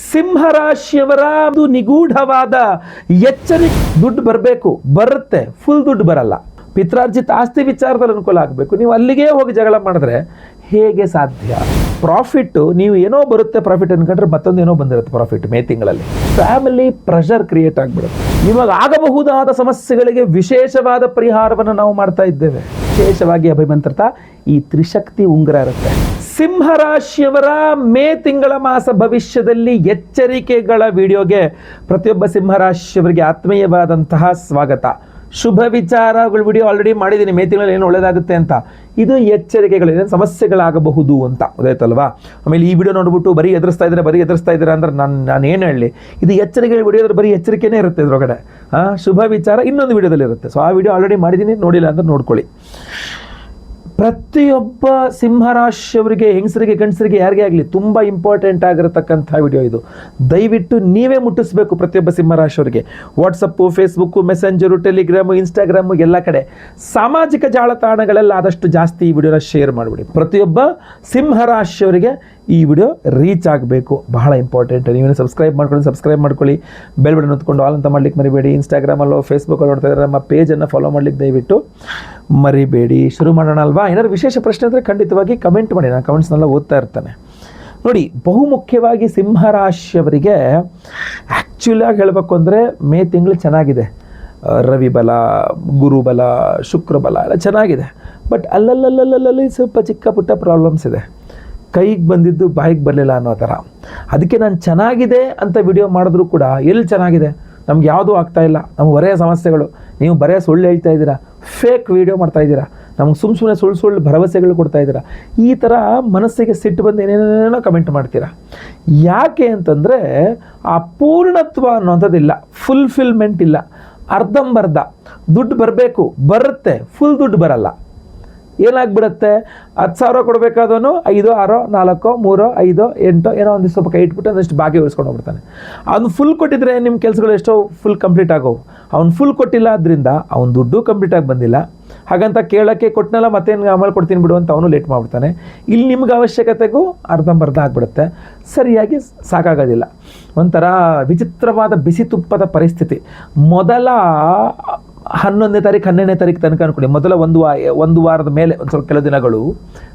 ಸಿಂಹರಾಶಿಯವರ ನಿಗೂಢವಾದ ಎಚ್ಚರಿಕೆ. ದುಡ್ಡು ಬರಬೇಕು, ಬರುತ್ತೆ, ಫುಲ್ ದುಡ್ಡು ಬರಲ್ಲ. ಪಿತ್ರಾರ್ಜಿತ ಆಸ್ತಿ ವಿಚಾರದಲ್ಲಿ ಅನುಕೂಲ ಆಗಬೇಕು. ನೀವು ಅಲ್ಲಿಗೆ ಹೋಗಿ ಜಗಳ ಮಾಡಿದ್ರೆ ಹೇಗೆ ಸಾಧ್ಯ? ಪ್ರಾಫಿಟ್ ನೀವು ಏನೋ ಬರುತ್ತೆ ಪ್ರಾಫಿಟ್ ಅನ್ಕೊಂಡ್ರೆ ಮತ್ತೊಂದು ಏನೋ ಬಂದಿರುತ್ತೆ ಪ್ರಾಫಿಟ್. ಮೇ ತಿಂಗಳಲ್ಲಿ ಫ್ಯಾಮಿಲಿ ಪ್ರೆಷರ್ ಕ್ರಿಯೇಟ್ ಆಗಿಬಿಡುತ್ತೆ. ನಿಮಗೆ ಆಗಬಹುದಾದ ಸಮಸ್ಯೆಗಳಿಗೆ ವಿಶೇಷವಾದ ಪರಿಹಾರವನ್ನು ನಾವು ಮಾಡ್ತಾ ಇದ್ದೇವೆ. ವಿಶೇಷವಾಗಿ ಅಭಿಮಂತ್ರಿತ ಈ ತ್ರಿಶಕ್ತಿ ಉಂಗುರ ಇರುತ್ತೆ. ಸಿಂಹರಾಶಿಯವರ ಮೇ ತಿಂಗಳ ಮಾಸ ಭವಿಷ್ಯದಲ್ಲಿ ಎಚ್ಚರಿಕೆಗಳ ವಿಡಿಯೋಗೆ ಪ್ರತಿಯೊಬ್ಬ ಸಿಂಹರಾಶಿಯವರಿಗೆ ಆತ್ಮೀಯವಾದಂತಹ ಸ್ವಾಗತ. ಶುಭ ವಿಚಾರಗಳು ವಿಡಿಯೋ ಆಲ್ರೆಡಿ ಮಾಡಿದ್ದೀನಿ, ಮೇ ತಿಂಗಳಲ್ಲಿ ಏನು ಒಳ್ಳೆಯದಾಗುತ್ತೆ ಅಂತ. ಇದು ಎಚ್ಚರಿಕೆಗಳು, ಏನೇನು ಸಮಸ್ಯೆಗಳಾಗಬಹುದು ಅಂತ ಗೊತ್ತಾಯ್ತಲ್ವಾ. ಆಮೇಲೆ ಈ ವಿಡಿಯೋ ನೋಡ್ಬಿಟ್ಟು ಬರೀ ಎದುರಿಸ್ತಾ ಇದ್ದೀರಾ ಅಂದ್ರೆ ನಾನು ಏನು ಹೇಳಲಿ, ಇದು ಎಚ್ಚರಿಕೆಗಳ ವಿಡಿಯೋ ಅಂದ್ರೆ ಬರೀ ಎಚ್ಚರಿಕೆನೇ ಇರುತ್ತೆ ಇದ್ರೊಳಗಡೆ. ಶುಭ ವಿಚಾರ ಇನ್ನೊಂದು ವಿಡಿಯೋದಲ್ಲಿ ಇರುತ್ತೆ. ಸೊ ಆ ವಿಡಿಯೋ ಆಲ್ರೆಡಿ ಮಾಡಿದ್ದೀನಿ, ನೋಡಿಲ್ಲ ಅಂದ್ರೆ ನೋಡ್ಕೊಳ್ಳಿ. ಪ್ರತಿಯೊಬ್ಬ ಸಿಂಹರಾಶಿಯವರಿಗೆ, ಹೆಂಗಸರಿಗೆ, ಗಂಡಸರಿಗೆ, ಯಾರಿಗೇ ಆಗಲಿ ತುಂಬ ಇಂಪಾರ್ಟೆಂಟ್ ಆಗಿರತಕ್ಕಂಥ ವಿಡಿಯೋ ಇದು. ದಯವಿಟ್ಟು ನೀವೇ ಮುಟ್ಟಿಸ್ಬೇಕು ಪ್ರತಿಯೊಬ್ಬ ಸಿಂಹರಾಶಿಯವರಿಗೆ. WhatsApp, Facebook, Messenger, Telegram, Instagram ಎಲ್ಲ ಕಡೆ ಸಾಮಾಜಿಕ ಜಾಲತಾಣಗಳೆಲ್ಲ ಆದಷ್ಟು ಜಾಸ್ತಿ ಈ ವಿಡಿಯೋನ ಶೇರ್ ಮಾಡಿಬಿಡಿ. ಪ್ರತಿಯೊಬ್ಬ ಸಿಂಹರಾಶಿಯವರಿಗೆ ಈ ವಿಡಿಯೋ ರೀಚ್ ಆಗಬೇಕು, ಬಹಳ ಇಂಪಾರ್ಟೆಂಟ್. ನೀವೇನು ಸಬ್ಸ್ಕ್ರೈಬ್ ಮಾಡ್ಕೊಳ್ಳಿ, ಬೆಲ್ ಬಟನ್ ಹೊತ್ಕೊಂಡು ಆಲ್ ಅಂತ ಮಾಡ್ಲಿಕ್ಕೆ ಮರಿಬೇಡಿ. ಇನ್ಸ್ಟಾಗ್ರಾಮಲ್ಲೋ ಫೇಸ್ಬುಕ್ಕಲ್ಲಿ ನೋಡ್ತಾ ಇದ್ದಾರೆ, ನಮ್ಮ ಪೇಜನ್ನು ಫಾಲೋ ಮಾಡ್ಲಿಕ್ಕೆ ದಯವಿಟ್ಟು ಮರಿಬೇಡಿ. ಶುರು ಮಾಡೋಣ ಅಲ್ವಾ? ಏನಾದ್ರು ವಿಶೇಷ ಪ್ರಶ್ನೆ ಅಂದರೆ ಖಂಡಿತವಾಗಿ ಕಮೆಂಟ್ ಮಾಡಿ, ನಾನು ಕಮೆಂಟ್ಸ್ನೆಲ್ಲ ಓದ್ತಾ ಇರ್ತಾನೆ. ನೋಡಿ, ಬಹುಮುಖ್ಯವಾಗಿ ಸಿಂಹರಾಶಿಯವರಿಗೆ ಆ್ಯಕ್ಚುಲಾಗಿ ಹೇಳಬೇಕು ಅಂದರೆ ಮೇ ತಿಂಗಳು ಚೆನ್ನಾಗಿದೆ. ರವಿ ಬಲ, ಗುರು ಬಲ, ಶುಕ್ರ ಬಲ ಎಲ್ಲ ಚೆನ್ನಾಗಿದೆ. ಬಟ್ ಅಲ್ಲಲ್ಲಿ ಸ್ವಲ್ಪ ಚಿಕ್ಕ ಪುಟ್ಟ ಪ್ರಾಬ್ಲಮ್ಸ್ ಇದೆ. ಕೈಗೆ ಬಂದಿದ್ದು ಬಾಯಿಗೆ ಬರಲಿಲ್ಲ ಅನ್ನೋ ಥರ. ಅದಕ್ಕೆ ನಾನು ಚೆನ್ನಾಗಿದೆ ಅಂತ ವಿಡಿಯೋ ಮಾಡಿದ್ರು ಕೂಡ ಎಲ್ಲಿ ಚೆನ್ನಾಗಿದೆ, ನಮ್ಗೆ ಯಾವುದೂ ಆಗ್ತಾಯಿಲ್ಲ, ನಮ್ಗೆ ಬರೇ ಸಮಸ್ಯೆಗಳು, ನೀವು ಬರೇ ಸುಳ್ಳು ಹೇಳ್ತಾ ಇದ್ದೀರಾ, ಫೇಕ್ ವಿಡಿಯೋ ಮಾಡ್ತಾ ಇದ್ದೀರಾ, ನಮ್ಗೆ ಸುಮ್ಮನೆ ಸುಳ್ಳು ಭರವಸೆಗಳು ಕೊಡ್ತಾ ಇದ್ದೀರಾ, ಈ ಥರ ಮನಸ್ಸಿಗೆ ಸಿಟ್ಟು ಬಂದು ಏನೇನೇನೋ ಕಮೆಂಟ್ ಮಾಡ್ತೀರಾ. ಯಾಕೆ ಅಂತಂದರೆ ಆ ಪೂರ್ಣತ್ವ ಅನ್ನೋಂಥದ್ದಿಲ್ಲ, ಫುಲ್ಫಿಲ್ಮೆಂಟ್ ಇಲ್ಲ, ಅರ್ಧಂಬರ್ಧ. ದುಡ್ಡು ಬರಬೇಕು, ಬರುತ್ತೆ, ಫುಲ್ ದುಡ್ಡು ಬರಲ್ಲ. ಏನಾಗ್ಬಿಡುತ್ತೆ, 10,000 ಕೊಡಬೇಕಾದವನು 5, 6, 4, 3, 5, 8 ಏನೋ ಒಂದು ಸ್ವಲ್ಪ ಕೈ ಇಟ್ಬಿಟ್ಟು ಒಂದಷ್ಟು ಬಾಕಿ ಉಳಿಸ್ಕೊಂಡು ಹೋಗ್ಬಿಡ್ತಾನೆ. ಅವ್ನು ಫುಲ್ ಕೊಟ್ಟಿದ್ರೆ ನಿಮ್ಮ ಕೆಲಸಗಳು ಎಷ್ಟೋ ಫುಲ್ ಕಂಪ್ಲೀಟ್ ಆಗೋವು. ಅವ್ನು ಫುಲ್ ಕೊಟ್ಟಿಲ್ಲ, ಆದ್ದರಿಂದ ಅವ್ನ ದುಡ್ಡು ಕಂಪ್ಲೀಟಾಗಿ ಬಂದಿಲ್ಲ. ಹಾಗಂತ ಕೇಳೋಕ್ಕೆ ಕೊಟ್ಟನಲ್ಲ ಮತ್ತೇನು ಆಮೇಲೆ ಕೊಡ್ತೀನಿ ಬಿಡು ಅಂತ ಅವನು ಲೇಟ್ ಮಾಡಿಬಿಡ್ತಾನೆ. ಇಲ್ಲಿ ನಿಮ್ಗೆ ಅವಶ್ಯಕತೆಗೂ ಅರ್ಧಂಬರ್ಧ ಆಗಿಬಿಡುತ್ತೆ, ಸರಿಯಾಗಿ ಸಾಕಾಗೋದಿಲ್ಲ. ಒಂಥರ ವಿಚಿತ್ರವಾದ ಬಿಸಿ ತುಪ್ಪದ ಪರಿಸ್ಥಿತಿ. ಮೊದಲ 11ನೇ ತಾರೀಕು 12ನೇ ತಾರೀಕು ತನಕ ಅನ್ಕೊಳ್ಳಿ, ಮೊದಲ ಒಂದು ವಾರದ ಮೇಲೆ ಒಂದು ಸ್ವಲ್ಪ ಕೆಲವು ದಿನಗಳು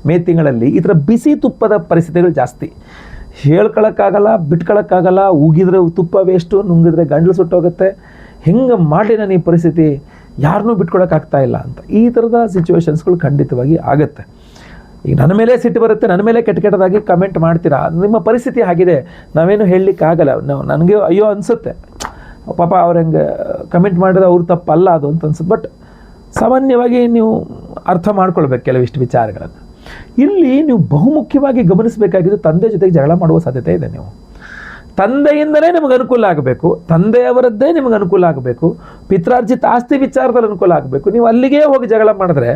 ಮೇ ತಿಂಗಳಲ್ಲಿ ಈ ಥರ ಬಿಸಿ ತುಪ್ಪದ ಪರಿಸ್ಥಿತಿಗಳು ಜಾಸ್ತಿ. ಹೇಳ್ಕೊಳಕ್ಕಾಗಲ್ಲ, ಬಿಟ್ಕೊಳಕ್ಕಾಗಲ್ಲ. ಉಗಿದ್ರೆ ತುಪ್ಪ ವೇಸ್ಟು, ನುಂಗಿದ್ರೆ ಗಂಡಲು ಸುಟ್ಟೋಗುತ್ತೆ. ಹೆಂಗೆ ಮಾಡಲಿ ನಾನು ಈ ಪರಿಸ್ಥಿತಿ, ಯಾರನ್ನೂ ಬಿಟ್ಕೊಳಕ್ಕಾಗ್ತಾ ಇಲ್ಲ ಅಂತ. ಈ ಥರದ ಸಿಚುವೇಶನ್ಸ್ಗಳು ಖಂಡಿತವಾಗಿ ಆಗುತ್ತೆ. ಈಗ ನನ್ನ ಮೇಲೆ ಸಿಟ್ಟು ಬರುತ್ತೆ, ನನ್ನ ಮೇಲೆ ಕೆಟ್ಟದಾಗಿ ಕಮೆಂಟ್ ಮಾಡ್ತೀರಾ, ನಿಮ್ಮ ಪರಿಸ್ಥಿತಿ ಆಗಿದೆ, ನಾವೇನು ಹೇಳಲಿಕ್ಕಾಗಲ್ಲ. ನನಗೆ ಅಯ್ಯೋ ಅನಿಸುತ್ತೆ, ಪಾಪ ಅವ್ರು ಹೆಂಗೆ ಕಮೆಂಟ್ ಮಾಡಿದ್ರೆ ಅವ್ರ ತಪ್ಪಲ್ಲ ಅದು ಅಂತ ಅನ್ಸುತ್ತೆ. ಬಟ್ ಸಾಮಾನ್ಯವಾಗಿ ನೀವು ಅರ್ಥ ಮಾಡ್ಕೊಳ್ಬೇಕು ಕೆಲವಿಷ್ಟು ವಿಚಾರಗಳನ್ನು. ಇಲ್ಲಿ ನೀವು ಬಹುಮುಖ್ಯವಾಗಿ ಗಮನಿಸಬೇಕಾಗಿದ್ದು, ತಂದೆ ಜೊತೆಗೆ ಜಗಳ ಮಾಡುವ ಸಾಧ್ಯತೆ ಇದೆ. ನೀವು ತಂದೆಯಿಂದಲೇ ನಿಮಗೆ ಅನುಕೂಲ ಆಗಬೇಕು, ತಂದೆಯವರದ್ದೇ ನಿಮಗೆ ಅನುಕೂಲ ಆಗಬೇಕು, ಪಿತ್ರಾರ್ಜಿತ ಆಸ್ತಿ ವಿಚಾರದಲ್ಲಿ ಅನುಕೂಲ ಆಗಬೇಕು. ನೀವು ಅಲ್ಲಿಗೆ ಹೋಗಿ ಜಗಳ ಮಾಡಿದ್ರೆ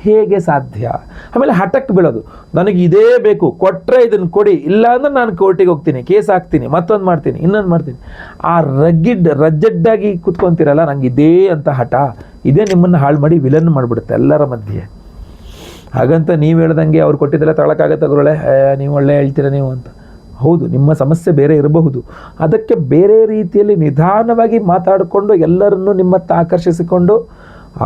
ಹೇಗೆ ಸಾಧ್ಯ? ಆಮೇಲೆ ಹಠಕ್ಕೆ ಬೀಳೋದು, ನನಗೆ ಇದೇ ಬೇಕು, ಕೊಟ್ಟರೆ ಇದನ್ನು ಕೊಡಿ, ಇಲ್ಲ ಅಂದ್ರೆ ನಾನು ಕೋರ್ಟಿಗೆ ಹೋಗ್ತೀನಿ, ಕೇಸ್ ಹಾಕ್ತೀನಿ, ಮತ್ತೊಂದು ಮಾಡ್ತೀನಿ, ಇನ್ನೊಂದು ಮಾಡ್ತೀನಿ. ಆ ರಜ್ಜಡ್ಡಾಗಿ ಕೂತ್ಕೊತೀರಲ್ಲ, ನಂಗೆ ಇದೇ ಅಂತ ಹಠ, ಇದೇ ನಿಮ್ಮನ್ನು ಹಾಳು ಮಾಡಿ ವಿಲನ್ ಮಾಡಿಬಿಡುತ್ತೆ ಎಲ್ಲರ ಮಧ್ಯೆ. ಹಾಗಂತ ನೀವು ಹೇಳ್ದಂಗೆ ಅವ್ರು ಕೊಟ್ಟಿದ್ದೆಲ್ಲ ತಗೊಳಕ್ಕಾಗತ್ತೆ ಗುರುಳೆ, ನೀವು ಒಳ್ಳೆ ಹೇಳ್ತೀರ ನೀವು ಅಂತ. ಹೌದು, ನಿಮ್ಮ ಸಮಸ್ಯೆ ಬೇರೆ ಇರಬಹುದು. ಅದಕ್ಕೆ ಬೇರೆ ರೀತಿಯಲ್ಲಿ ನಿಧಾನವಾಗಿ ಮಾತಾಡಿಕೊಂಡು ಎಲ್ಲರನ್ನೂ ನಿಮ್ಮತ್ತ ಆಕರ್ಷಿಸಿಕೊಂಡು,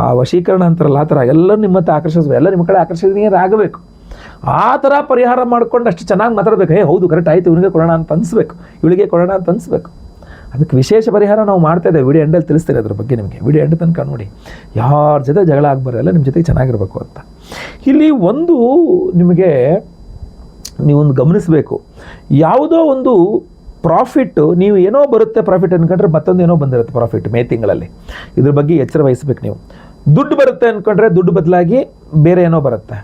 ಆ ವಶೀಕರಣ ಅಂತಾರಲ್ಲ ಆ ಥರ ಎಲ್ಲರೂ ನಿಮ್ಮತ್ತ ಆಕರ್ಷಿಸಬೇಕು, ಎಲ್ಲ ನಿಮ್ಮ ಕಡೆ ಆಕರ್ಷಣೀಯರಾಗಬೇಕು. ಆ ಥರ ಪರಿಹಾರ ಮಾಡ್ಕೊಂಡು ಅಷ್ಟು ಚೆನ್ನಾಗಿ ಮಾತಾಡಬೇಕು. ಹೌದು ಕರೆಕ್ಟ್ ಆಯಿತು, ಇವನಿಗೆ ಕೊಡೋಣ ಅಂತ ಅನಿಸ್ಬೇಕು, ಇವಳಿಗೆ ಕೊಡೋಣ ಅಂತ ಅನಿಸ್ಬೇಕು. ಅದಕ್ಕೆ ವಿಶೇಷ ಪರಿಹಾರ ನಾವು ಮಾಡ್ತಾ ಇದ್ದೇವೆ. ವಿಡಿಯೋ ಎಂಡಲ್ಲಿ ತಿಳಿಸ್ತೀರಿ ಅದ್ರ ಬಗ್ಗೆ ನಿಮಗೆ. ವಿಡಿಯೋ ಎಂಡ್ ತನಕ ನೋಡಿ, ಯಾರ ಜೊತೆ ಜಗಳ ಆಗಬಾರಲ್ಲ, ನಿಮ್ಮ ಜೊತೆಗೆ ಚೆನ್ನಾಗಿರಬೇಕು ಅಂತ. ಇಲ್ಲಿ ಒಂದು ನಿಮಗೆ ನೀವೊಂದು ಗಮನಿಸಬೇಕು, ಯಾವುದೋ ಒಂದು ಪ್ರಾಫಿಟ್ಟು, ನೀವು ಏನೋ ಬರುತ್ತೆ ಪ್ರಾಫಿಟ್ ಅಂದ್ಕೊಂಡ್ರೆ ಮತ್ತೊಂದು ಏನೋ ಬಂದಿರುತ್ತೆ ಪ್ರಾಫಿಟ್ ಮೇ ತಿಂಗಳಲ್ಲಿ. ಇದ್ರ ಬಗ್ಗೆ ಎಚ್ಚರ ವಹಿಸ್ಬೇಕು ನೀವು. ದುಡ್ಡು ಬರುತ್ತೆ ಅಂದ್ಕೊಂಡ್ರೆ ದುಡ್ಡು ಬದಲಾಗಿ ಬೇರೆ ಏನೋ ಬರುತ್ತೆ,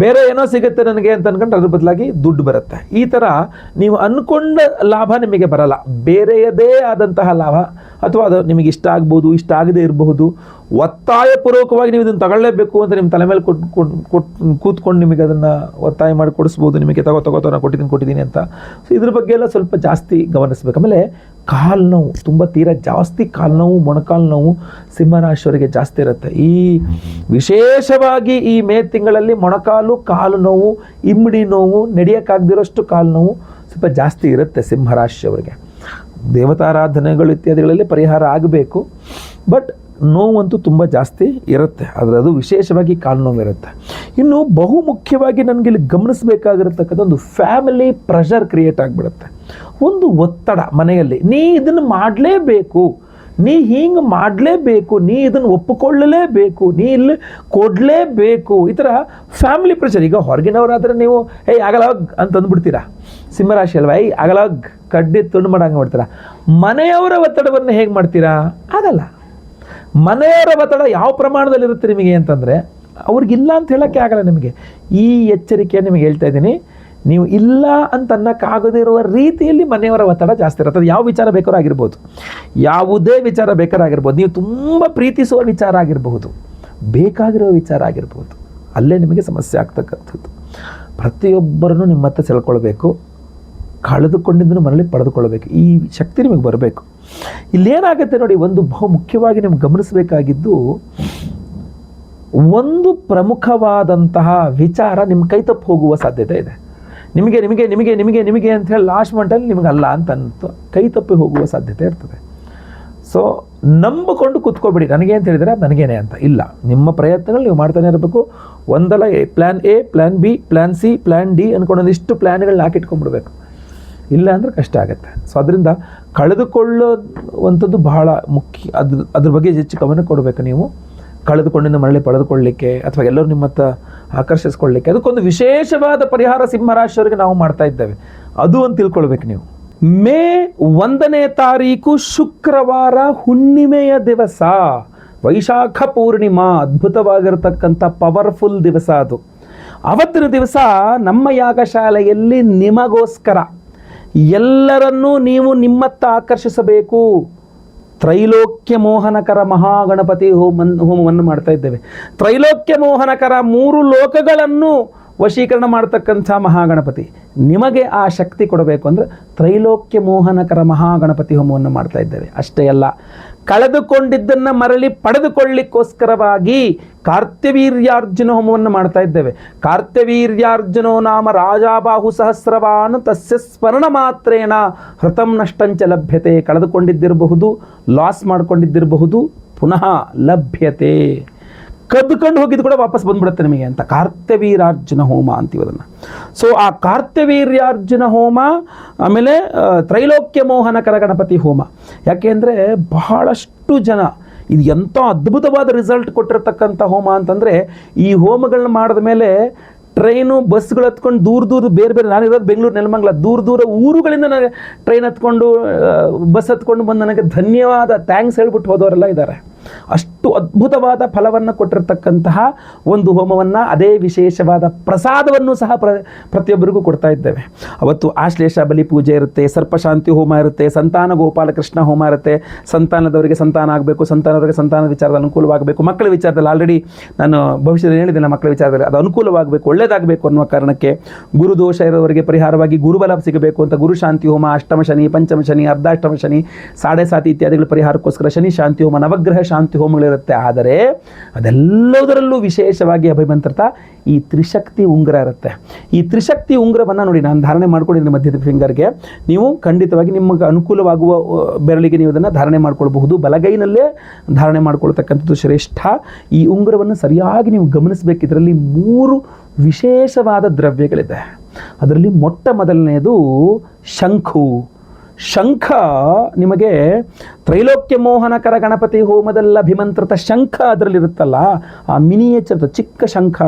ಬೇರೆ ಏನೋ ಸಿಗುತ್ತೆ ನನಗೆ ಅಂತ ಅಂದ್ಕೊಂಡ್ರೆ ಅದ್ರ ಬದಲಾಗಿ ದುಡ್ಡು ಬರುತ್ತೆ. ಈ ಥರ ನೀವು ಅಂದ್ಕೊಂಡ ಲಾಭ ನಿಮಗೆ ಬರಲ್ಲ, ಬೇರೆಯದೇ ಆದಂತಹ ಲಾಭ, ಅಥವಾ ಅದು ನಿಮಗೆ ಇಷ್ಟ ಆಗ್ಬೋದು, ಇಷ್ಟ ಆಗದೇ ಇರಬಹುದು. ಒತ್ತಾಯಪೂರ್ವಕವಾಗಿ ನೀವು ಇದನ್ನು ತಗೊಳ್ಳೇಬೇಕು ಅಂತ ನಿಮ್ಮ ತಲೆ ಮೇಲೆ ಕೂತ್ಕೊಂಡು ನಿಮಗೆ ಅದನ್ನು ಒತ್ತಾಯ ಮಾಡಿ ಕೊಡಿಸ್ಬೋದು, ನಿಮಗೆ ತಗೋ ನಾನು ಕೊಟ್ಟಿದ್ದೀನಿ ಅಂತ. ಸೊ ಇದ್ರ ಬಗ್ಗೆ ಎಲ್ಲ ಸ್ವಲ್ಪ ಜಾಸ್ತಿ ಗಮನಿಸಬೇಕು. ಆಮೇಲೆ ಕಾಲು ನೋವು, ತುಂಬ ತೀರಾ ಜಾಸ್ತಿ ಕಾಲು ನೋವು, ಮೊಣಕಾಲು ನೋವು ಸಿಂಹರಾಶಿಯವರಿಗೆ ಜಾಸ್ತಿ ಇರುತ್ತೆ. ಈ ವಿಶೇಷವಾಗಿ ಈ ಮೇ ತಿಂಗಳಲ್ಲಿ ಮೊಣಕಾಲು, ಕಾಲು ನೋವು, ಇಮ್ಮಡಿ ನೋವು, ನಡೆಯೋಕ್ಕಾಗದಿರೋಷ್ಟು ಕಾಲು ನೋವು ಸ್ವಲ್ಪ ಜಾಸ್ತಿ ಇರುತ್ತೆ ಸಿಂಹರಾಶಿಯವರಿಗೆ. ದೇವತಾರಾಧನೆಗಳು ಇತ್ಯಾದಿಗಳಲ್ಲಿ ಪರಿಹಾರ ಆಗಬೇಕು, ಬಟ್ ನೋವಂತೂ ತುಂಬ ಜಾಸ್ತಿ ಇರುತ್ತೆ. ಆದರೆ ಅದು ವಿಶೇಷವಾಗಿ ಕಾಲು ನೋವಿರುತ್ತೆ. ಇನ್ನು ಬಹು ಮುಖ್ಯವಾಗಿ ನನಗೆ ಇಲ್ಲಿ ಗಮನಿಸಬೇಕಾಗಿರತಕ್ಕಂಥ ಒಂದು ಫ್ಯಾಮಿಲಿ ಪ್ರೆಷರ್ ಕ್ರಿಯೇಟ್ ಆಗಿಬಿಡುತ್ತೆ. ಒಂದು ಒತ್ತಡ ಮನೆಯಲ್ಲಿ, ನೀ ಇದನ್ನು ಮಾಡಲೇಬೇಕು, ನೀ ಹಿಂಗೆ ಮಾಡಲೇಬೇಕು, ನೀ ಇದನ್ನು ಒಪ್ಪಿಕೊಳ್ಳಲೇಬೇಕು, ನೀ ಇಲ್ಲಿ ಕೊಡಲೇಬೇಕು, ಈ ಥರ ಫ್ಯಾಮಿಲಿ ಪ್ರೆಷರ್. ಈಗ ಹೊರಗಿನವರಾದರೆ ನೀವು ಆಗಲ್ಲ ಅಂತ ಅಂದ್ಬಿಡ್ತೀರಾ, ಸಿಂಹರಾಶಿ ಅಲ್ವಾ, ಆಗಲ್ಲ ಕಡ್ಡಿ ತುಂಡು ಮಾಡಂಗೆ ಮಾಡ್ತೀರಾ. ಮನೆಯವರ ಒತ್ತಡವನ್ನು ಹೇಗೆ ಮಾಡ್ತೀರಾ? ಆಗಲ್ಲ. ಮನೆಯವರ ಒತ್ತಡ ಯಾವ ಪ್ರಮಾಣದಲ್ಲಿರುತ್ತೆ ನಿಮಗೆ ಅಂತಂದರೆ ಅವ್ರಿಗಿಲ್ಲ ಅಂತ ಹೇಳೋಕ್ಕೆ ಆಗಲ್ಲ ನಿಮಗೆ. ಈ ಎಚ್ಚರಿಕೆ ನಿಮಗೆ ಹೇಳ್ತಾ ಇದ್ದೀನಿ. ನೀವು ಇಲ್ಲ ಅಂತ ಅನ್ನೋಕ್ಕಾಗದಿರುವ ರೀತಿಯಲ್ಲಿ ಮನೆಯವರ ಒತ್ತಡ ಜಾಸ್ತಿ ಇರುತ್ತೆ. ಅದು ಯಾವ ವಿಚಾರ ಬೇಕಾದ್ರೂ ಆಗಿರ್ಬೋದು, ಯಾವುದೇ ವಿಚಾರ ಬೇಕಾರಾಗಿರ್ಬೋದು, ನೀವು ತುಂಬ ಪ್ರೀತಿಸುವ ವಿಚಾರ ಆಗಿರಬಹುದು, ಬೇಕಾಗಿರೋ ವಿಚಾರ ಆಗಿರ್ಬೋದು, ಅಲ್ಲೇ ನಿಮಗೆ ಸಮಸ್ಯೆ ಆಗ್ತಕ್ಕಂಥದ್ದು. ಪ್ರತಿಯೊಬ್ಬರನ್ನು ನಿಮ್ಮ ಹತ್ರ ಸೆಳ್ಕೊಳ್ಬೇಕು, ಕಳೆದುಕೊಂಡಿದ್ದನ್ನು ಮರಳಿ ಪಡೆದುಕೊಳ್ಳಬೇಕು. ಈ ಶಕ್ತಿ ನಿಮಗೆ ಬರಬೇಕು. ಇಲ್ಲೇನಾಗುತ್ತೆ ನೋಡಿ, ಒಂದು ಬಹು ಮುಖ್ಯವಾಗಿ ನಿಮ್ಗೆ ಗಮನಿಸಬೇಕಾಗಿದ್ದು, ಒಂದು ಪ್ರಮುಖವಾದಂತಹ ವಿಚಾರ ನಿಮ್ಮ ಕೈ ತಪ್ಪು ಹೋಗುವ ಸಾಧ್ಯತೆ ಇದೆ. ನಿಮಗೆ ನಿಮಗೆ ನಿಮಗೆ ನಿಮಗೆ ನಿಮಗೆ ಅಂತ ಹೇಳಿ ಲಾಸ್ಟ್ ಮಂಟಲ್ಲಿ ನಿಮಗೆ ಅಲ್ಲ ಅಂತ ಅನ್ನಿಸ್ತು, ಕೈ ತಪ್ಪಿ ಹೋಗುವ ಸಾಧ್ಯತೆ ಇರ್ತದೆ. ಸೊ ನಂಬಿಕೊಂಡು ಕೂತ್ಕೋಬೇಡಿ, ನನಗೆ ಅಂತ ಹೇಳಿದರೆ ಅದು ನನಗೇನೆ ಅಂತ ಇಲ್ಲ. ನಿಮ್ಮ ಪ್ರಯತ್ನಗಳು ನೀವು ಮಾಡ್ತಾನೆ ಇರಬೇಕು. ಒಂದಲ್ಲ plan A, plan B, plan C, plan D ಅಂದ್ಕೊಂಡು ಒಂದಿಷ್ಟು ಪ್ಲ್ಯಾನ್ಗಳನ್ನ ಹಾಕಿಟ್ಕೊಂಡ್ಬಿಡ್ಬೇಕು. ಇಲ್ಲ ಅಂದರೆ ಕಷ್ಟ ಆಗುತ್ತೆ. ಸೊ ಅದರಿಂದ ಕಳೆದುಕೊಳ್ಳುವಂಥದ್ದು ಬಹಳ ಮುಖ್ಯ. ಅದ್ರ ಬಗ್ಗೆ ಹೆಚ್ಚು ಗಮನ ಕೊಡಬೇಕು ನೀವು. ಕಳೆದುಕೊಂಡಿನ ಮರಳಿ ಪಡೆದುಕೊಳ್ಳಲಿಕ್ಕೆ ಅಥವಾ ಎಲ್ಲರೂ ನಿಮ್ಮ ಹತ್ರ ಆಕರ್ಷಿಸ್ಕೊಳ್ಳಿಕ್ಕೆ ಅದಕ್ಕೊಂದು ವಿಶೇಷವಾದ ಪರಿಹಾರ ಸಿಂಹರಾಶಿಯವರಿಗೆ ನಾವು ಮಾಡ್ತಾ ಇದ್ದೇವೆ. ಅದು ಅಂತ ತಿಳ್ಕೊಳ್ಬೇಕು ನೀವು. ಮೇ 1ನೇ ತಾರೀಕು ಶುಕ್ರವಾರ, ಹುಣ್ಣಿಮೆಯ ದಿವಸ, ವೈಶಾಖ ಪೂರ್ಣಿಮಾ, ಅದ್ಭುತವಾಗಿರತಕ್ಕಂಥ ಪವರ್ಫುಲ್ ದಿವಸ ಅದು. ಅವತ್ತಿನ ದಿವಸ ನಮ್ಮ ಯಾಗಶಾಲೆಯಲ್ಲಿ ನಿಮಗೋಸ್ಕರ ಎಲ್ಲರನ್ನೂ ನೀವು ನಿಮ್ಮತ್ತ ಆಕರ್ಷಿಸಬೇಕು. ತ್ರೈಲೋಕ್ಯ ಮೋಹನಕರ ಮಹಾಗಣಪತಿ ಹೋಮವನ್ನು ಮಾಡ್ತಾ ಇದ್ದೇವೆ. ತ್ರೈಲೋಕ್ಯ ಮೋಹನಕರ 3 ಲೋಕಗಳನ್ನು ವಶೀಕರಣ ಮಾಡ್ತಕ್ಕಂಥ ಮಹಾಗಣಪತಿ ನಿಮಗೆ ಆ ಶಕ್ತಿ ಕೊಡಬೇಕು ಅಂದರೆ ತ್ರೈಲೋಕ್ಯ ಮೋಹನಕರ ಮಹಾಗಣಪತಿ ಹೋಮವನ್ನು ಮಾಡ್ತಾ ಇದ್ದೇವೆ. ಅಷ್ಟೇ ಅಲ್ಲ, ಕಳೆದುಕೊಂಡಿದ್ದನ್ನು ಮರಳಿ ಪಡೆದುಕೊಳ್ಳಿಕ್ಕೋಸ್ಕರವಾಗಿ ಕಾರ್ತ್ಯವೀರ್ಯಾರ್ಜುನ ಹೋಮವನ್ನು ಮಾಡ್ತಾ ಇದ್ದೇವೆ. ಕಾರ್ತ್ಯವೀರ್ಯಾರ್ಜುನೋ ನಾಮ ರಾಜಾಬಾಹು ಸಹಸ್ರವಾನ್ ತಸ್ಯ ಸ್ಮರಣ ಮಾತ್ರೇಣ ಹೃತಂ ನಷ್ಟಂಚ ಲಭ್ಯತೆ. ಕಳೆದುಕೊಂಡಿದ್ದಿರಬಹುದು, ಲಾಸ್ ಮಾಡ್ಕೊಂಡಿದ್ದಿರಬಹುದು, ಪುನಃ ಲಭ್ಯತೆ. ಕದ್ದುಕೊಂಡು ಹೋಗಿದ್ದು ಕೂಡ ವಾಪಸ್ ಬಂದ್ಬಿಡುತ್ತೆ ನಿಮಗೆ ಅಂತ ಕಾರ್ತ್ಯವೀರ್ಯಾರ್ಜುನ ಹೋಮ ಅಂತೀವಿ ಅದನ್ನು. ಸೊ ಆ ಕಾರ್ತ್ಯವೀರ್ಯಾರ್ಜುನ ಹೋಮ, ಆಮೇಲೆ ತ್ರೈಲೋಕ್ಯ ಮೋಹನಕರ ಗಣಪತಿ ಹೋಮ. ಯಾಕೆಂದರೆ ಬಹಳಷ್ಟು ಜನ ಇದು ಎಂಥ ಅದ್ಭುತವಾದ ರಿಸಲ್ಟ್ ಕೊಟ್ಟಿರ್ತಕ್ಕಂಥ ಹೋಮ ಅಂತಂದರೆ, ಈ ಹೋಮಗಳನ್ನ ಮಾಡಿದ ಮೇಲೆ ಟ್ರೈನು ಬಸ್ಗಳು ಹತ್ಕೊಂಡು ದೂರ ಬೇರೆ ಬೇರೆ, ನಾನಿರೋದು ಬೆಂಗಳೂರು ನೆಲಮಂಗಲ, ದೂರ ಊರುಗಳಿಂದ ನನಗೆ ಟ್ರೈನ್ ಹತ್ಕೊಂಡು ಬಸ್ ಹತ್ಕೊಂಡು ಬಂದು ನನಗೆ ಧನ್ಯವಾದ ಥ್ಯಾಂಕ್ಸ್ ಹೇಳ್ಬಿಟ್ಟು ಹೋದವರೆಲ್ಲ ಇದ್ದಾರೆ. ಅಷ್ಟು ಅದ್ಭುತವಾದ ಫಲವನ್ನು ಕೊಟ್ಟಿರ್ತಕ್ಕಂತಹ ಒಂದು ಹೋಮವನ್ನು, ಅದೇ ವಿಶೇಷವಾದ ಪ್ರಸಾದವನ್ನು ಸಹ ಪ್ರತಿಯೊಬ್ಬರಿಗೂ ಕೊಡ್ತಾ ಇದ್ದೇವೆ. ಅವತ್ತು ಆಶ್ಲೇಷ ಬಲಿ ಪೂಜೆ ಇರುತ್ತೆ, ಸರ್ಪಶಾಂತಿ ಹೋಮ ಇರುತ್ತೆ, ಸಂತಾನ ಗೋಪಾಲಕೃಷ್ಣ ಹೋಮ ಇರುತ್ತೆ. ಸಂತಾನದವರಿಗೆ ಸಂತಾನ ಆಗಬೇಕು, ಸಂತಾನದವರಿಗೆ ಸಂತಾನದ ವಿಚಾರದಲ್ಲಿ ಅನುಕೂಲವಾಗಬೇಕು, ಮಕ್ಕಳ ವಿಚಾರದಲ್ಲಿ ಆಲ್ರೆಡಿ ನಾನು ಭವಿಷ್ಯದಲ್ಲಿ ಹೇಳಿದ್ದೇನೆ, ಮಕ್ಕಳ ವಿಚಾರದಲ್ಲಿ ಅದು ಅನುಕೂಲವಾಗಬೇಕು, ಒಳ್ಳೆಯದಾಗಬೇಕು ಅನ್ನುವ ಕಾರಣಕ್ಕೆ, ಗುರುದೋಷ ಇರೋವರಿಗೆ ಪರಿಹಾರವಾಗಿ ಗುರುಬಲ ಸಿಗಬೇಕು ಅಂತ ಗುರು ಶಾಂತಿ ಹೋಮ, ಅಷ್ಟಮ ಶನಿ, ಪಂಚಮ ಶನಿ, ಅರ್ಧಾಷ್ಟಮ ಶನಿ, 7.5 ಇತ್ಯಾದಿಗಳ ಪರಿಹಾರಕ್ಕೋಸ್ಕರ ಶನಿ ಶಾಂತಿ ಹೋಮ, ನವಗ್ರಹ ಶಾಂತಿ ಹೋಮಗಳಿರುತ್ತೆ. ಆದರೆ ಅದೆಲ್ಲದರಲ್ಲೂ ವಿಶೇಷವಾಗಿ ಅಭಿಮಂತ್ರಿತ ಈ ತ್ರಿಶಕ್ತಿ ಉಂಗುರ ಇರುತ್ತೆ. ಈ ತ್ರಿಶಕ್ತಿ ಉಂಗುರವನ್ನು ನೋಡಿ ನಾನು ಧಾರಣೆ ಮಾಡ್ಕೊಂಡಿದ್ದೀನಿ ಮಧ್ಯದ ಫಿಂಗರ್ಗೆ. ನೀವು ಖಂಡಿತವಾಗಿ ನಿಮಗೆ ಅನುಕೂಲವಾಗುವ ಬೆರಳಿಗೆ ನೀವು ಅದನ್ನು ಧಾರಣೆ ಮಾಡ್ಕೊಳ್ಬಹುದು. ಬಲಗೈನಲ್ಲೇ ಧಾರಣೆ ಮಾಡ್ಕೊಳ್ತಕ್ಕಂಥದ್ದು ಶ್ರೇಷ್ಠ. ಈ ಉಂಗುರವನ್ನು ಸರಿಯಾಗಿ ನೀವು ಗಮನಿಸಬೇಕು. ಇದರಲ್ಲಿ 3 ವಿಶೇಷವಾದ ದ್ರವ್ಯಗಳಿದೆ. ಅದರಲ್ಲಿ ಮೊಟ್ಟ ಮೊದಲನೆಯದು ಶಂಖು. ಶಂಖ ನಿಮಗೆ ತ್ರೈಲೋಕ್ಯ ಮೋಹನಕರ ಗಣಪತಿ ಹೋಮದಲ್ಲಿ ಅಭಿಮಂತ್ರಿತ ಶಂಖ ಅದರಲ್ಲಿರುತ್ತಲ್ಲ, ಆ ಮಿನಿಯೇಚರ್ ಚಿಕ್ಕ ಶಂಖ,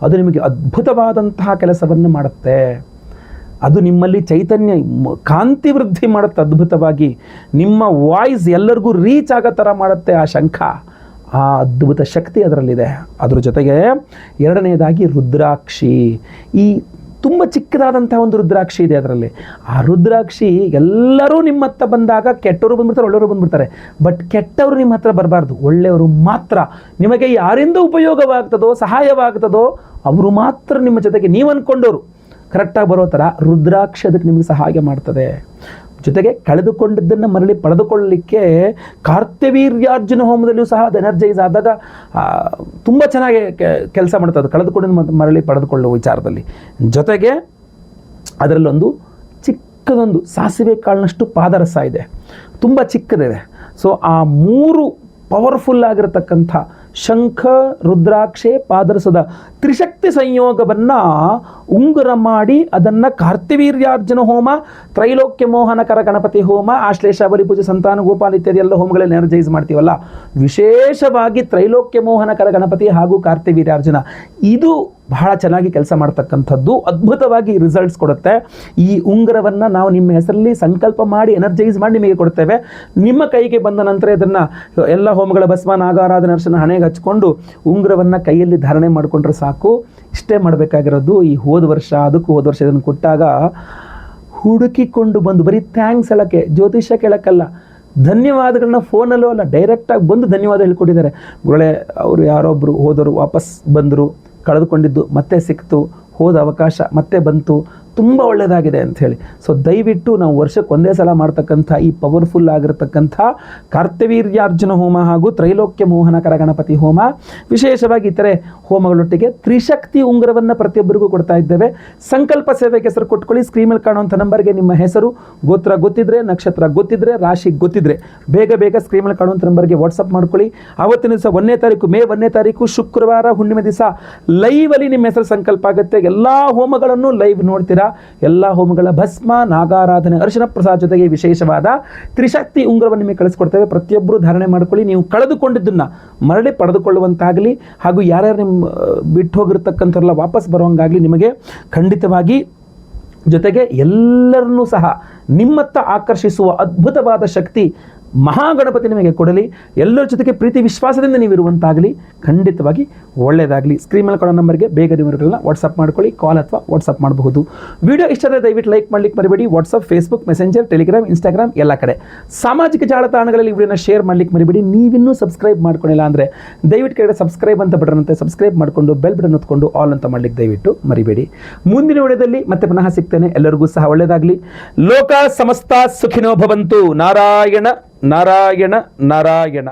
ಅದು ನಿಮಗೆ ಅದ್ಭುತವಾದಂತಹ ಕೆಲಸವನ್ನು ಮಾಡುತ್ತೆ. ಅದು ನಿಮ್ಮಲ್ಲಿ ಚೈತನ್ಯ, ಕಾಂತಿ ವೃದ್ಧಿ ಮಾಡುತ್ತೆ ಅದ್ಭುತವಾಗಿ. ನಿಮ್ಮ ವಾಯ್ಸ್ ಎಲ್ಲರಿಗೂ ರೀಚ್ ಆಗೋ ಥರ ಮಾಡುತ್ತೆ ಆ ಶಂಖ. ಆ ಅದ್ಭುತ ಶಕ್ತಿ ಅದರಲ್ಲಿದೆ. ಅದ್ರ ಜೊತೆಗೆ ಎರಡನೆಯದಾಗಿ ರುದ್ರಾಕ್ಷಿ. ಈ ತುಂಬ ಚಿಕ್ಕದಾದಂಥ ಒಂದು ರುದ್ರಾಕ್ಷಿ ಇದೆ ಅದರಲ್ಲಿ. ಆ ರುದ್ರಾಕ್ಷಿ ಎಲ್ಲರೂ ನಿಮ್ಮ ಹತ್ರ ಬಂದಾಗ ಕೆಟ್ಟವರು ಬಂದ್ಬಿಡ್ತಾರೆ, ಒಳ್ಳೆಯವರು ಬಂದ್ಬಿಡ್ತಾರೆ. ಬಟ್ ಕೆಟ್ಟವರು ನಿಮ್ಮ ಹತ್ರ ಬರಬಾರ್ದು, ಒಳ್ಳೆಯವರು ಮಾತ್ರ. ನಿಮಗೆ ಯಾರಿಂದ ಉಪಯೋಗವಾಗ್ತದೋ, ಸಹಾಯವಾಗ್ತದೋ ಅವರು ಮಾತ್ರ ನಿಮ್ಮ ಜೊತೆಗೆ, ನೀವು ಅಂದ್ಕೊಂಡವರು ಕರೆಕ್ಟಾಗಿ ಬರೋ ಥರ ರುದ್ರಾಕ್ಷಿ ಅದಕ್ಕೆ ನಿಮಗೆ ಸಹಾಯ ಮಾಡ್ತದೆ. ಜೊತೆಗೆ ಕಳೆದುಕೊಂಡಿದ್ದನ್ನು ಮರಳಿ ಪಡೆದುಕೊಳ್ಳಲಿಕ್ಕೆ ಕಾರ್ತ್ಯವೀರ್ಯಾರ್ಜುನ ಹೋಮದಲ್ಲಿಯೂ ಸಹ ಅದು ಎನರ್ಜೈಸ್ ಆದಾಗ ತುಂಬ ಚೆನ್ನಾಗಿ ಕೆಲಸ ಮಾಡ್ತದೆ, ಕಳೆದುಕೊಂಡಿದ್ದು ಮರಳಿ ಪಡೆದುಕೊಳ್ಳುವ ವಿಚಾರದಲ್ಲಿ. ಜೊತೆಗೆ ಅದರಲ್ಲೊಂದು ಚಿಕ್ಕ ಚಿಕ್ಕದೊಂದು ಸಾಸಿವೆ ಕಾಳಿನಷ್ಟು ಪಾದರಸ ಇದೆ, ತುಂಬ ಚಿಕ್ಕದಿದೆ. ಸೊ ಆ 3 ಪವರ್ಫುಲ್ ಆಗಿರತಕ್ಕಂಥ ಶಂಖ, ರುದ್ರಾಕ್ಷೆ, ಪಾದರಸದ ತ್ರಿಶಕ್ತಿ ಸಂಯೋಗವನ್ನು ಉಂಗುರ ಮಾಡಿ ಅದನ್ನು ಕಾರ್ತಿವೀರ್ಯಾರ್ಜುನ ಹೋಮ, ತ್ರೈಲೋಕ್ಯ ಮೋಹನಕರ ಗಣಪತಿ ಹೋಮ, ಆಶ್ಲೇಷ ಬಲಿಪೂಜೆ, ಸಂತಾನ ಗೋಪಾಲ ಇತ್ಯಾದಿ ಎಲ್ಲ ಹೋಮಗಳಲ್ಲಿ ಎನರ್ಜೈಸ್ ಮಾಡ್ತೀವಲ್ಲ, ವಿಶೇಷವಾಗಿ ತ್ರೈಲೋಕ್ಯ ಮೋಹನಕರ ಗಣಪತಿ ಹಾಗೂ ಕಾರ್ತಿವೀರ್ಯಾರ್ಜುನ ಇದು ಬಹಳ ಚೆನ್ನಾಗಿ ಕೆಲಸ ಮಾಡ್ತಕ್ಕಂಥದ್ದು, ಅದ್ಭುತವಾಗಿ ರಿಸಲ್ಟ್ಸ್ ಕೊಡುತ್ತೆ. ಈ ಉಂಗುರವನ್ನು ನಾವು ನಿಮ್ಮ ಹೆಸರಲ್ಲಿ ಸಂಕಲ್ಪ ಮಾಡಿ ಎನರ್ಜೈಸ್ ಮಾಡಿ ನಿಮಗೆ ಕೊಡ್ತೇವೆ. ನಿಮ್ಮ ಕೈಗೆ ಬಂದ ನಂತರ ಇದನ್ನು ಎಲ್ಲ ಹೋಮಗಳ ಭಸ್ಮ, ನಾಗಾರಾಧನೆ, ಅರ್ಶನ ಹಣೆಗೆ ಹಚ್ಕೊಂಡು ಉಂಗುರವನ್ನು ಕೈಯಲ್ಲಿ ಧಾರಣೆ ಮಾಡಿಕೊಂಡ್ರೆ ಸಾಕು. ಇಷ್ಟೇ ಮಾಡಬೇಕಾಗಿರೋದು. ಈ ಹೋದ ವರ್ಷ ಇದನ್ನು ಕೊಟ್ಟಾಗ ಹುಡುಕಿಕೊಂಡು ಬಂದು ಬರೀ ಥ್ಯಾಂಕ್ಸ್ ಹೇಳೋಕ್ಕೆ, ಜ್ಯೋತಿಷ್ಯ ಕೇಳೋಕ್ಕಲ್ಲ, ಧನ್ಯವಾದಗಳನ್ನ ಫೋನಲ್ಲೂ ಅಲ್ಲ ಡೈರೆಕ್ಟಾಗಿ ಬಂದು ಧನ್ಯವಾದ ಹೇಳ್ಕೊಟ್ಟಿದ್ದಾರೆ. ಗುರುಗಳೇ, ಅವರು ಯಾರೊಬ್ಬರು ಹೋದರು, ವಾಪಸ್ ಬಂದರು, ಕಳೆದುಕೊಂಡಿದ್ದು ಮತ್ತೆ ಸಿಕ್ತು, ಹೋದ ಅವಕಾಶ ಮತ್ತೆ ಬಂತು, ತುಂಬ ಒಳ್ಳೆಯದಾಗಿದೆ ಅಂಥೇಳಿ. ಸೊ ದಯವಿಟ್ಟು ನಾವು ವರ್ಷಕ್ಕೆ ಒಂದೇ ಸಲ ಮಾಡ್ತಕ್ಕಂಥ ಈ ಪವರ್ಫುಲ್ ಆಗಿರತಕ್ಕಂಥ ಕಾರ್ತಿವೀರ್ಯಾರ್ಜುನ ಹೋಮ ಹಾಗೂ ತ್ರೈಲೋಕ್ಯ ಮೋಹನಕರ ಗಣಪತಿ ಹೋಮ, ವಿಶೇಷವಾಗಿ ಇತರೆ ಹೋಮಗಳೊಟ್ಟಿಗೆ ತ್ರಿಶಕ್ತಿ ಉಂಗುರವನ್ನು ಪ್ರತಿಯೊಬ್ಬರಿಗೂ ಕೊಡ್ತಾ ಇದ್ದೇವೆ. ಸಂಕಲ್ಪ ಸೇವೆಗೆ ಹೆಸರು ಕೊಟ್ಕೊಳ್ಳಿ. ಸ್ಕ್ರೀನಲ್ಲಿ ಕಾಣುವಂಥ ನಂಬರ್ಗೆ ನಿಮ್ಮ ಹೆಸರು, ಗೋತ್ರ ಗೊತ್ತಿದ್ರೆ, ನಕ್ಷತ್ರ ಗೊತ್ತಿದ್ರೆ, ರಾಶಿ ಗೊತ್ತಿದ್ರೆ ಬೇಗ ಸ್ಕ್ರೀನಲ್ಲಿ ಕಾಣುವಂಥ ನಂಬರ್ಗೆ ವಾಟ್ಸಪ್ ಮಾಡ್ಕೊಳ್ಳಿ. ಆವತ್ತಿನ ದಿವಸ 1ನೇ ತಾರೀಕು, ಮೇ 1ನೇ ತಾರೀಕು ಶುಕ್ರವಾರ ಹುಣ್ಣಿಮೆ ದಿವಸ ಲೈವಲ್ಲಿ ನಿಮ್ಮ ಹೆಸರು ಸಂಕಲ್ಪ ಆಗುತ್ತೆ. ಎಲ್ಲ ಹೋಮಗಳನ್ನು ಲೈವ್ ನೋಡ್ತೀರಾ. ಎಲ್ಲ ಹೋಮಗಳ ಭಸ್ಮ, ನಾಗಾರಾಧನೆ, ಅರ್ಶನ ಪ್ರಸಾದ ಜೊತೆಗೆ ವಿಶೇಷವಾದ ತ್ರಿಶಕ್ತಿ ಉಂಗುರವನ್ನು ನಿಮಗೆ ಕಳಿಸ್ಕೊಡ್ತೇವೆ. ಪ್ರತಿಯೊಬ್ಬರು ಧಾರಣೆ ಮಾಡ್ಕೊಳ್ಳಿ. ನೀವು ಕಳೆದುಕೊಂಡಿದ್ದನ್ನು ಮರಳಿ ಪಡೆದುಕೊಳ್ಳುವಂತಾಗಲಿ ಹಾಗೂ ಯಾರ್ಯಾರು ನಿಮ್ಮ ಬಿಟ್ಟು ಹೋಗಿರ್ತಕ್ಕಂಥವ್ರೆಲ್ಲ ವಾಪಸ್ ಬರುವಂಗಾಗಲಿ ನಿಮಗೆ ಖಂಡಿತವಾಗಿ. ಜೊತೆಗೆ ಎಲ್ಲರನ್ನೂ ಸಹ ನಿಮ್ಮತ್ತ ಆಕರ್ಷಿಸುವ ಅದ್ಭುತವಾದ ಶಕ್ತಿ ಮಹಾಗಣಪತಿ ನಿಮಗೆ ಕೊಡಲಿ. ಎಲ್ಲರ ಜೊತೆಗೆ ಪ್ರೀತಿ ವಿಶ್ವಾಸದಿಂದ ನೀವಿರುವಂತಾಗಲಿ. ಖಂಡಿತವಾಗಿ ಒಳ್ಳೆಯದಾಗಲಿ. ಸ್ಕ್ರೀನ್ ಮೇಲೆ ಕೊಡೋ ನಂಬರ್ಗೆ ಬೇಗ ನಿಮ್ಮಗಳನ್ನ ವಾಟ್ಸಪ್ ಮಾಡ್ಕೊಳ್ಳಿ. ಕಾಲ್ ಅಥವಾ ವಾಟ್ಸಪ್ ಮಾಡಬಹುದು. ವಿಡಿಯೋ ಇಷ್ಟ ಆದರೆ ದಯವಿಟ್ಟು ಲೈಕ್ ಮಾಡಲಿಕ್ಕೆ ಮರಿಬೇಡಿ. WhatsApp, Facebook, messenger, Telegram, Instagram ಎಲ್ಲ ಕಡೆ ಸಾಮಾಜಿಕ ಜಾಲತಾಣಗಳಲ್ಲಿ ವಿಡಿಯೋನ ಶೇರ್ ಮಾಡಲಿಕ್ಕೆ ಮರಿಬೇಡಿ. ನೀವಿನ್ನೂ ಸಬ್ಸ್ಕ್ರೈಬ್ ಮಾಡ್ಕೊಂಡಿಲ್ಲ ಅಂದರೆ ದಯವಿಟ್ಟು ಕೆಳಗಡೆ ಸಬ್ಸ್ಕ್ರೈಬ್ ಅಂತ ಬಟನ್ ಅಂತ ಸಬ್ಸ್ಕ್ರೈಬ್ ಮಾಡಿಕೊಂಡು ಬೆಲ್ ಬಟನ್ ಹೊತ್ಕೊಂಡು ಆಲ್ ಅಂತ ಮಾಡಲಿಕ್ಕೆ ದಯವಿಟ್ಟು ಮರಿಬೇಡಿ. ಮುಂದಿನ ವಿಡಿಯೋದಲ್ಲಿ ಮತ್ತೆ ಪುನಃ ಸಿಗ್ತೇನೆ. ಎಲ್ಲರಿಗೂ ಸಹ ಒಳ್ಳೆಯದಾಗಲಿ. ಲೋಕ ಸಮಸ್ತ ಸುಖಿನೋ ಭವಂತು. ನಾರಾಯಣ ನಾರಾಯಣ ನಾರಾಯಣ.